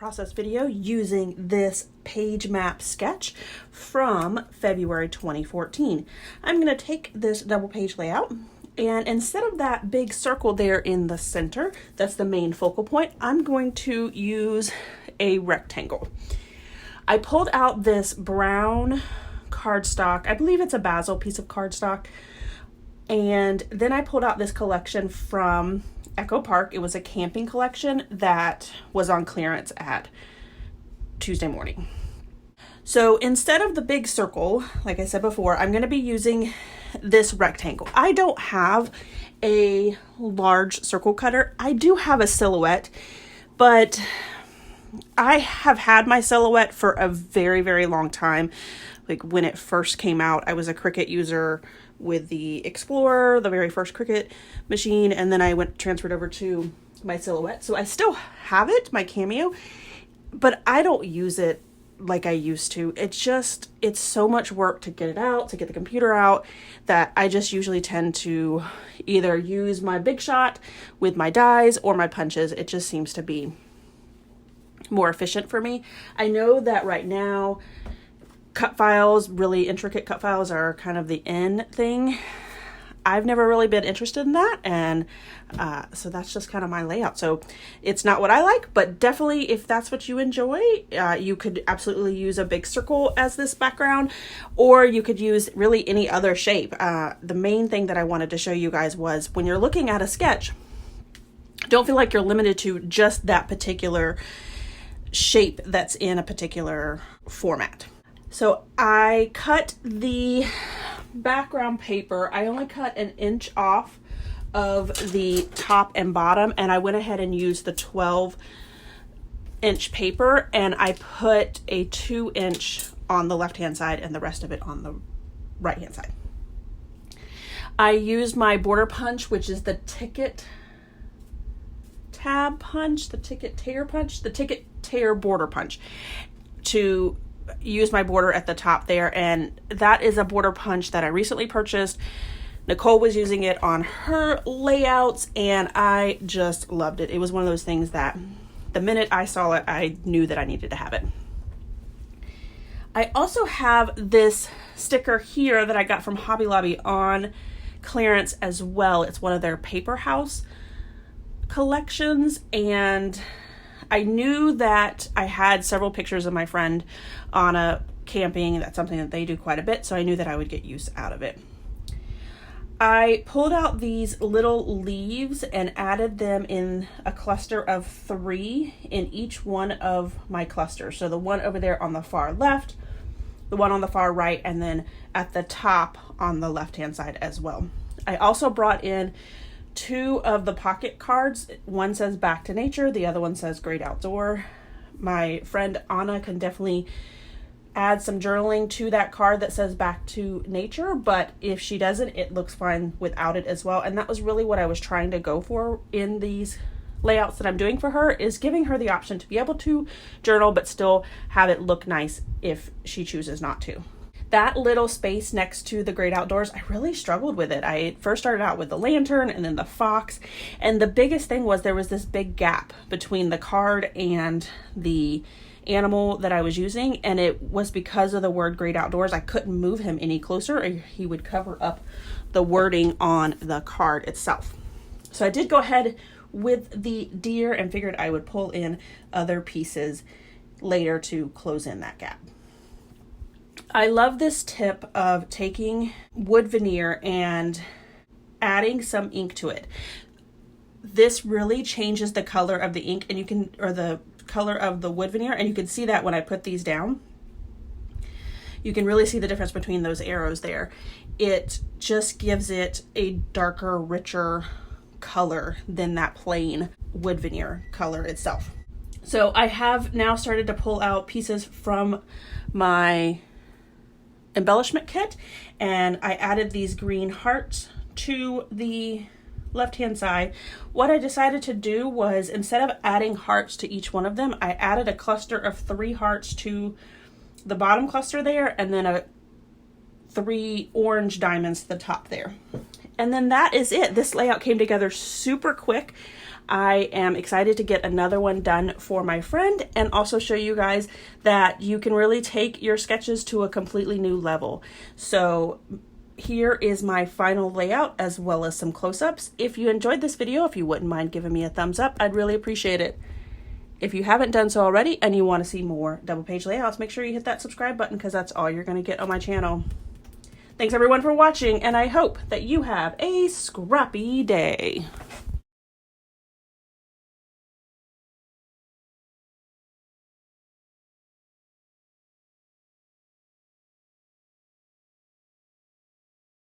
process video using this page map sketch from February 2014. I'm going to take this double page layout, and instead of that big circle there in the center, that's the main focal point, I'm going to use a rectangle. I pulled out this brown cardstock, I believe it's a Basil piece of cardstock, and then I pulled out this collection from Echo Park. It was a camping collection that was on clearance at Tuesday morning. So instead of the big circle, like I said before, I'm going to be using this rectangle. I don't have a large circle cutter. I do have a silhouette, but I have had my silhouette for a very, very long time. Like when it first came out, I was a Cricut user with the Explorer, the very first Cricut machine, and then I transferred over to my silhouette. So I still have it, my Cameo, but I don't use it like I used to. It's so much work to get it out, to get the computer out, that I just usually tend to either use my Big Shot with my dies or my punches. It just seems to be more efficient for me. I know that right now cut files, really intricate cut files, are kind of the in thing. I've never really been interested in that, and so that's just kind of my layout. So it's not what I like, but definitely if that's what you enjoy, you could absolutely use a big circle as this background, or you could use really any other shape. The main thing that I wanted to show you guys was when you're looking at a sketch, don't feel like you're limited to just that particular shape that's in a particular format. So I cut the background paper. I only cut an inch off of the top and bottom, and I went ahead and used the 12-inch paper, and I put a 2-inch on the left-hand side and the rest of it on the right-hand side. I used my border punch, which is the Ticket Tab punch, the Ticket Tear punch, the Ticket Tear border punch, to use my border at the top there. And that is a border punch that I recently purchased. Nicole was using it on her layouts, and I just loved it. It was one of those things that the minute I saw it, I knew that I needed to have it. I also have this sticker here that I got from Hobby Lobby on clearance as well. It's one of their Paper House collections, and I knew that I had several pictures of my friend on a camping. That's something that they do quite a bit, so I knew that I would get use out of it. I pulled out these little leaves and added them in a cluster of 3 in each one of my clusters. So the one over there on the far left, the one on the far right, and then at the top on the left-hand side as well. I also brought in 2 of the pocket cards. One says Back to Nature, the other one says Great Outdoor. My friend Anna can definitely add some journaling to that card that says Back to Nature, but if she doesn't, it looks fine without it as well. And that was really what I was trying to go for in these layouts that I'm doing for her, is giving her the option to be able to journal but still have it look nice if she chooses not to. That little space next to the Great Outdoors, I really struggled with it. I first started out with the lantern and then the fox, and the biggest thing was there was this big gap between the card and the animal that I was using, and it was because of the word Great Outdoors. I couldn't move him any closer, or he would cover up the wording on the card itself. So I did go ahead with the deer and figured I would pull in other pieces later to close in that gap. I love this tip of taking wood veneer and adding some ink to it. This really changes the color of the ink, and the color of the wood veneer, and you can see that when I put these down. You can really see the difference between those arrows there. It just gives it a darker, richer color than that plain wood veneer color itself. So I have now started to pull out pieces from my embellishment kit, and I added these green hearts to the left-hand side. What I decided to do was, instead of adding hearts to each one of them, I added a cluster of 3 hearts to the bottom cluster there, and then 3 orange diamonds to the top there. And then that is it. This layout came together super quick. I am excited to get another one done for my friend and also show you guys that you can really take your sketches to a completely new level. So here is my final layout as well as some close-ups. If you enjoyed this video, if you wouldn't mind giving me a thumbs up, I'd really appreciate it. If you haven't done so already and you want to see more double page layouts, make sure you hit that subscribe button because that's all you're going to get on my channel. Thanks everyone for watching, and I hope that you have a scrappy day.